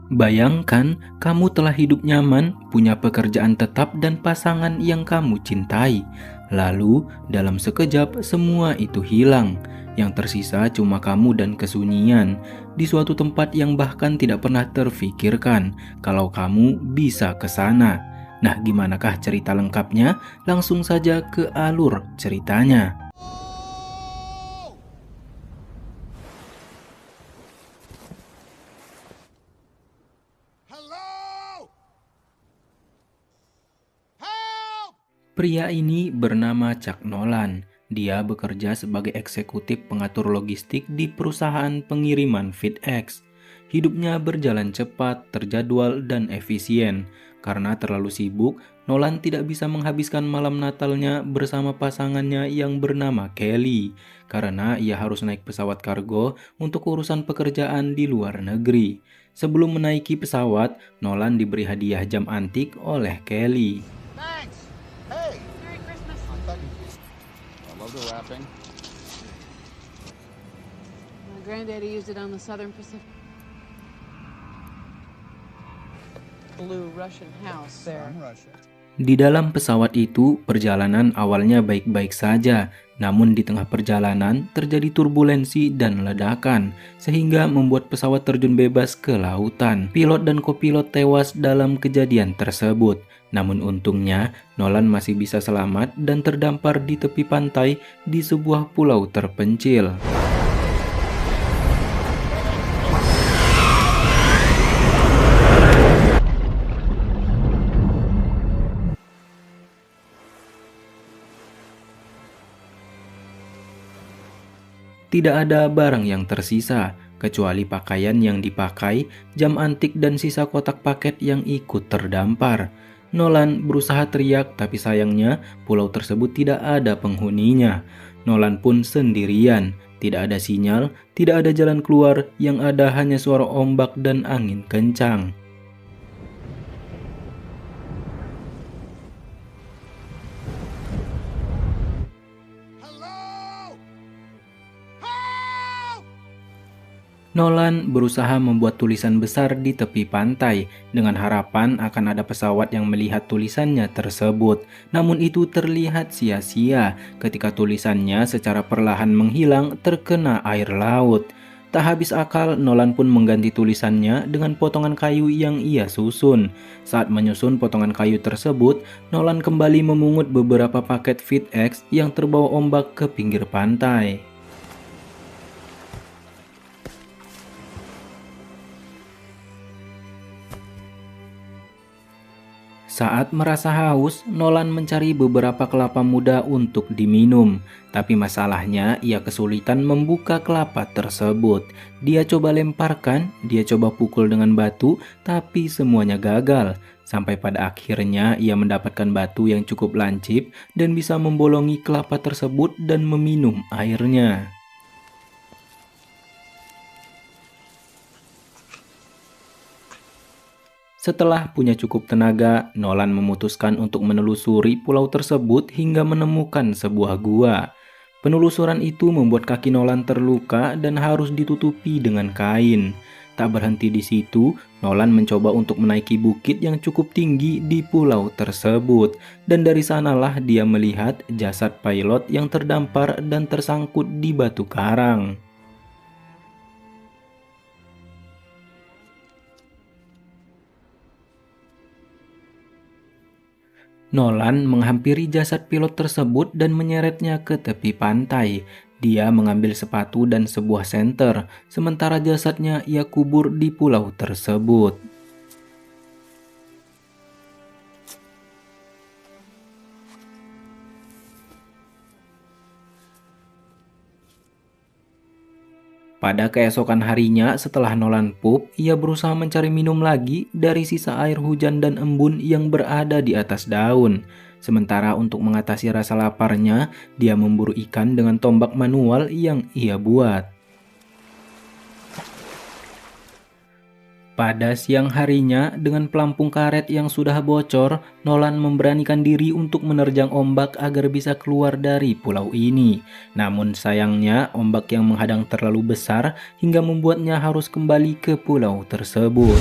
Bayangkan kamu telah hidup nyaman, punya pekerjaan tetap dan pasangan yang kamu cintai. Lalu, dalam sekejap semua itu hilang. Yang tersisa cuma kamu dan kesunyian di suatu tempat yang bahkan tidak pernah terfikirkan kalau kamu bisa ke sana. Nah, gimanakah cerita lengkapnya? Langsung saja ke alur ceritanya. Hello! Help! Pria ini bernama Chuck Nolan. Dia bekerja sebagai eksekutif pengatur logistik di perusahaan pengiriman FedEx. Hidupnya berjalan cepat, terjadwal, dan efisien. Karena terlalu sibuk, Nolan tidak bisa menghabiskan malam Natalnya bersama pasangannya yang bernama Kelly. Karena ia harus naik pesawat kargo untuk urusan pekerjaan di luar negeri. Sebelum menaiki pesawat, Nolan diberi hadiah jam antik oleh Kelly. Thanks! Hey! Merry Christmas. I thought you just... I love the wrapping. My granddaddy used it on the Southern Pacific. Blue Russian house there. I'm Russia. Di dalam pesawat itu, perjalanan awalnya baik-baik saja, namun di tengah perjalanan terjadi turbulensi dan ledakan, sehingga membuat pesawat terjun bebas ke lautan. Pilot dan kopilot tewas dalam kejadian tersebut. Namun untungnya, Nolan masih bisa selamat dan terdampar di tepi pantai di sebuah pulau terpencil. Tidak ada barang yang tersisa, kecuali pakaian yang dipakai, jam antik dan sisa kotak paket yang ikut terdampar. Nolan berusaha teriak, tapi sayangnya pulau tersebut tidak ada penghuninya. Nolan pun sendirian, tidak ada sinyal, tidak ada jalan keluar, yang ada hanya suara ombak dan angin kencang. Hello! Help! Nolan berusaha membuat tulisan besar di tepi pantai dengan harapan akan ada pesawat yang melihat tulisannya tersebut. Namun itu terlihat sia-sia ketika tulisannya secara perlahan menghilang terkena air laut. Tak habis akal, Nolan pun mengganti tulisannya dengan potongan kayu yang ia susun. Saat menyusun potongan kayu tersebut, Nolan kembali memungut beberapa paket FedEx yang terbawa ombak ke pinggir pantai. Saat merasa haus, Nolan mencari beberapa kelapa muda untuk diminum. Tapi masalahnya, ia kesulitan membuka kelapa tersebut. Dia coba lemparkan, dia coba pukul dengan batu, tapi semuanya gagal. Sampai pada akhirnya ia mendapatkan batu yang cukup lancip dan bisa membolongi kelapa tersebut dan meminum airnya. Setelah punya cukup tenaga, Nolan memutuskan untuk menelusuri pulau tersebut hingga menemukan sebuah gua. Penelusuran itu membuat kaki Nolan terluka dan harus ditutupi dengan kain. Tak berhenti di situ, Nolan mencoba untuk menaiki bukit yang cukup tinggi di pulau tersebut. Dan dari sanalah dia melihat jasad pilot yang terdampar dan tersangkut di batu karang. Nolan menghampiri jasad pilot tersebut dan menyeretnya ke tepi pantai. Dia mengambil sepatu dan sebuah senter, sementara jasadnya ia kubur di pulau tersebut. Pada keesokan harinya setelah Nolan pup, ia berusaha mencari minum lagi dari sisa air hujan dan embun yang berada di atas daun. Sementara untuk mengatasi rasa laparnya, dia memburu ikan dengan tombak manual yang ia buat. Pada siang harinya, dengan pelampung karet yang sudah bocor, Nolan memberanikan diri untuk menerjang ombak agar bisa keluar dari pulau ini. Namun sayangnya, ombak yang menghadang terlalu besar hingga membuatnya harus kembali ke pulau tersebut.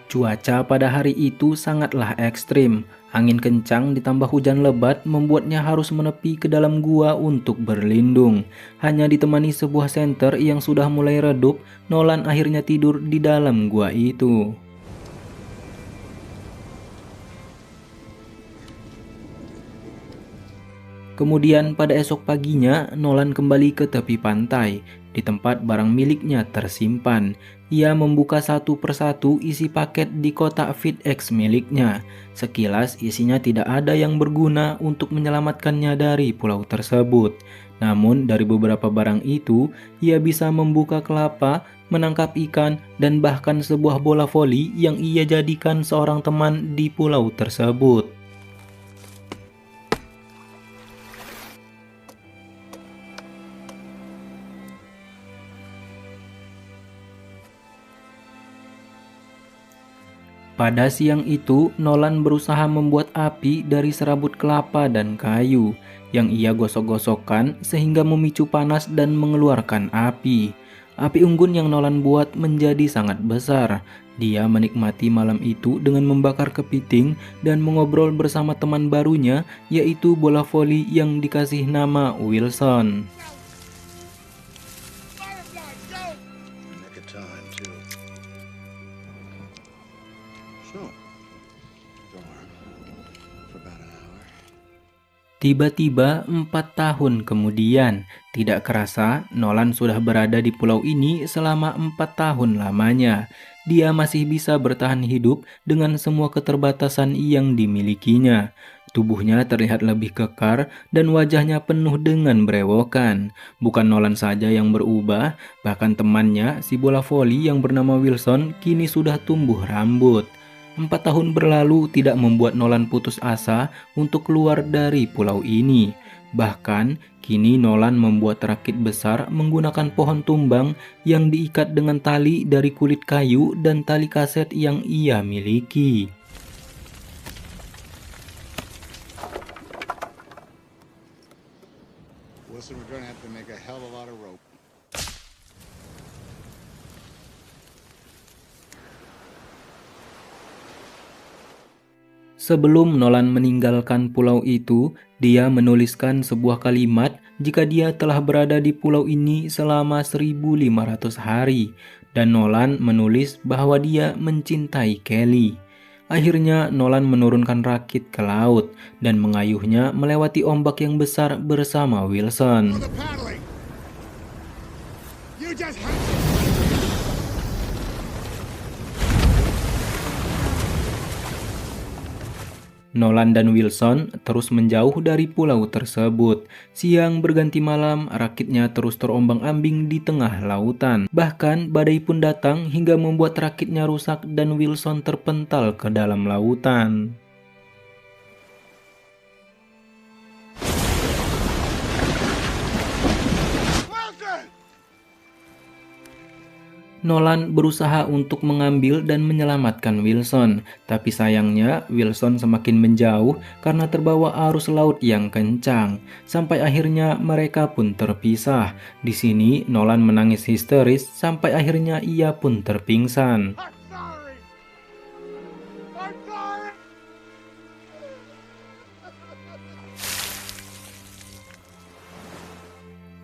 Cuaca pada hari itu sangatlah ekstrim. Angin kencang ditambah hujan lebat membuatnya harus menepi ke dalam gua untuk berlindung. Hanya ditemani sebuah senter yang sudah mulai redup, Nolan akhirnya tidur di dalam gua itu. Kemudian pada esok paginya, Nolan kembali ke tepi pantai, di tempat barang miliknya tersimpan. Ia membuka satu persatu isi paket di kotak FedEx miliknya. Sekilas isinya tidak ada yang berguna untuk menyelamatkannya dari pulau tersebut. Namun dari beberapa barang itu, ia bisa membuka kelapa, menangkap ikan, dan bahkan sebuah bola voli yang ia jadikan seorang teman di pulau tersebut. Pada siang itu, Nolan berusaha membuat api dari serabut kelapa dan kayu yang ia gosok-gosokkan sehingga memicu panas dan mengeluarkan api. Api unggun yang Nolan buat menjadi sangat besar. Dia menikmati malam itu dengan membakar kepiting dan mengobrol bersama teman barunya, yaitu bola voli yang dikasih nama Wilson. Nick of time, too. So, dorm for about an hour. Tiba-tiba 4 tahun kemudian, tidak kerasa Nolan sudah berada di pulau ini selama 4 tahun lamanya. Dia masih bisa bertahan hidup dengan semua keterbatasan yang dimilikinya. Tubuhnya terlihat lebih kekar dan wajahnya penuh dengan berewokan. Bukan Nolan saja yang berubah, bahkan temannya si bola voli yang bernama Wilson kini sudah tumbuh rambut. 4 tahun berlalu tidak membuat Nolan putus asa untuk keluar dari pulau ini. Bahkan, kini Nolan membuat rakit besar menggunakan pohon tumbang yang diikat dengan tali dari kulit kayu dan tali kaset yang ia miliki. Wilson, we're gonna have to make a hell of a lot of rope. Sebelum Nolan meninggalkan pulau itu, dia menuliskan sebuah kalimat jika dia telah berada di pulau ini selama 1500 hari, dan Nolan menulis bahwa dia mencintai Kelly. Akhirnya Nolan menurunkan rakit ke laut dan mengayuhnya melewati ombak yang besar bersama Wilson. The paddling! You just have to... Nolan dan Wilson terus menjauh dari pulau tersebut. Siang berganti malam, rakitnya terus terombang-ambing di tengah lautan. Bahkan badai pun datang hingga membuat rakitnya rusak dan Wilson terpental ke dalam lautan. Wilson! Nolan berusaha untuk mengambil dan menyelamatkan Wilson, tapi sayangnya Wilson semakin menjauh karena terbawa arus laut yang kencang. Sampai akhirnya mereka pun terpisah. Di sini Nolan menangis histeris sampai akhirnya ia pun terpingsan. I'm sorry! I'm sorry!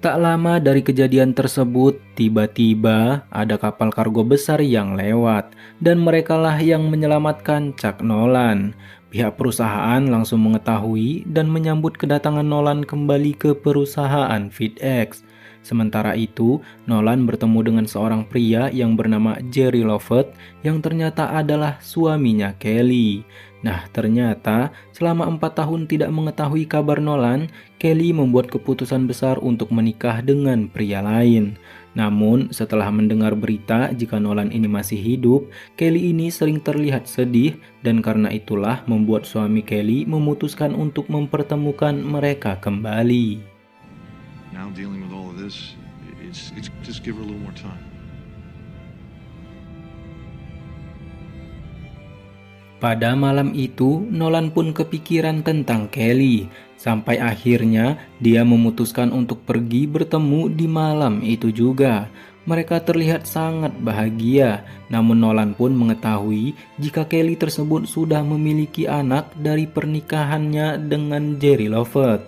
Tak lama dari kejadian tersebut, tiba-tiba ada kapal kargo besar yang lewat, dan merekalah yang menyelamatkan Chuck Nolan. Pihak perusahaan langsung mengetahui dan menyambut kedatangan Nolan kembali ke perusahaan FedEx. Sementara itu, Nolan bertemu dengan seorang pria yang bernama Jerry Lovett yang ternyata adalah suaminya Kelly. Nah, ternyata selama 4 tahun tidak mengetahui kabar Nolan, Kelly membuat keputusan besar untuk menikah dengan pria lain. Namun, setelah mendengar berita jika Nolan ini masih hidup, Kelly ini sering terlihat sedih dan karena itulah membuat suami Kelly memutuskan untuk mempertemukan mereka kembali. Now dealing with all of this, it's just give her a little more time. Pada malam itu, Nolan pun kepikiran tentang Kelly. Sampai akhirnya, dia memutuskan untuk pergi bertemu di malam itu juga. Mereka terlihat sangat bahagia, namun Nolan pun mengetahui jika Kelly tersebut sudah memiliki anak dari pernikahannya dengan Jerry Lovett.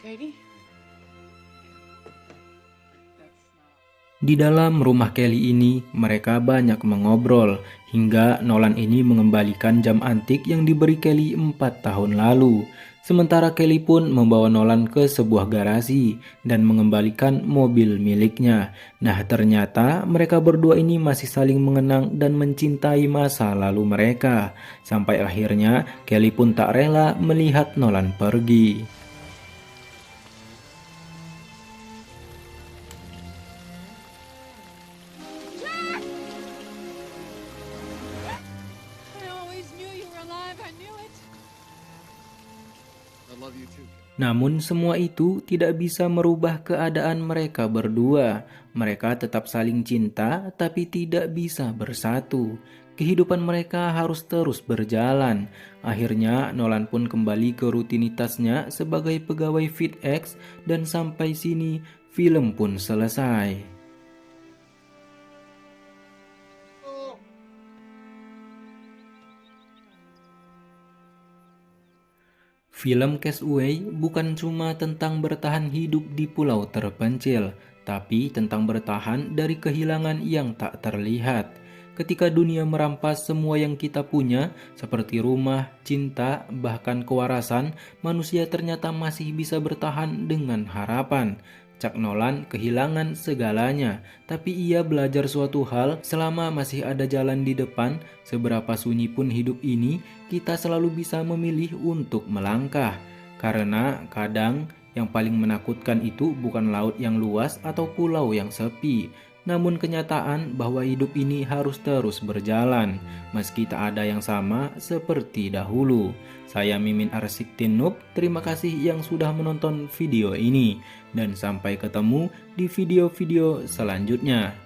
Katie? Di dalam rumah Kelly ini, mereka banyak mengobrol, hingga Nolan ini mengembalikan jam antik yang diberi Kelly 4 tahun lalu. Sementara Kelly pun membawa Nolan ke sebuah garasi dan mengembalikan mobil miliknya. Nah, ternyata mereka berdua ini masih saling mengenang dan mencintai masa lalu mereka. Sampai akhirnya Kelly pun tak rela melihat Nolan pergi. I always knew you were alive. I knew it. I love you too. Namun semua itu tidak bisa merubah keadaan mereka berdua. Mereka tetap saling cinta tapi tidak bisa bersatu. Kehidupan mereka harus terus berjalan. Akhirnya Nolan pun kembali ke rutinitasnya sebagai pegawai FedEx dan sampai sini film pun selesai. Film Castaway bukan cuma tentang bertahan hidup di pulau terpencil, tapi tentang bertahan dari kehilangan yang tak terlihat. Ketika dunia merampas semua yang kita punya, seperti rumah, cinta, bahkan kewarasan, manusia ternyata masih bisa bertahan dengan harapan. Chuck Nolan kehilangan segalanya, tapi ia belajar suatu hal selama masih ada jalan di depan, seberapa sunyi pun hidup ini, kita selalu bisa memilih untuk melangkah. Karena kadang yang paling menakutkan itu bukan laut yang luas atau pulau yang sepi, namun kenyataan bahwa hidup ini harus terus berjalan, meski tak ada yang sama seperti dahulu. Saya Mimin Arsiktin Noob, terima kasih yang sudah menonton video ini, dan sampai ketemu di video-video selanjutnya.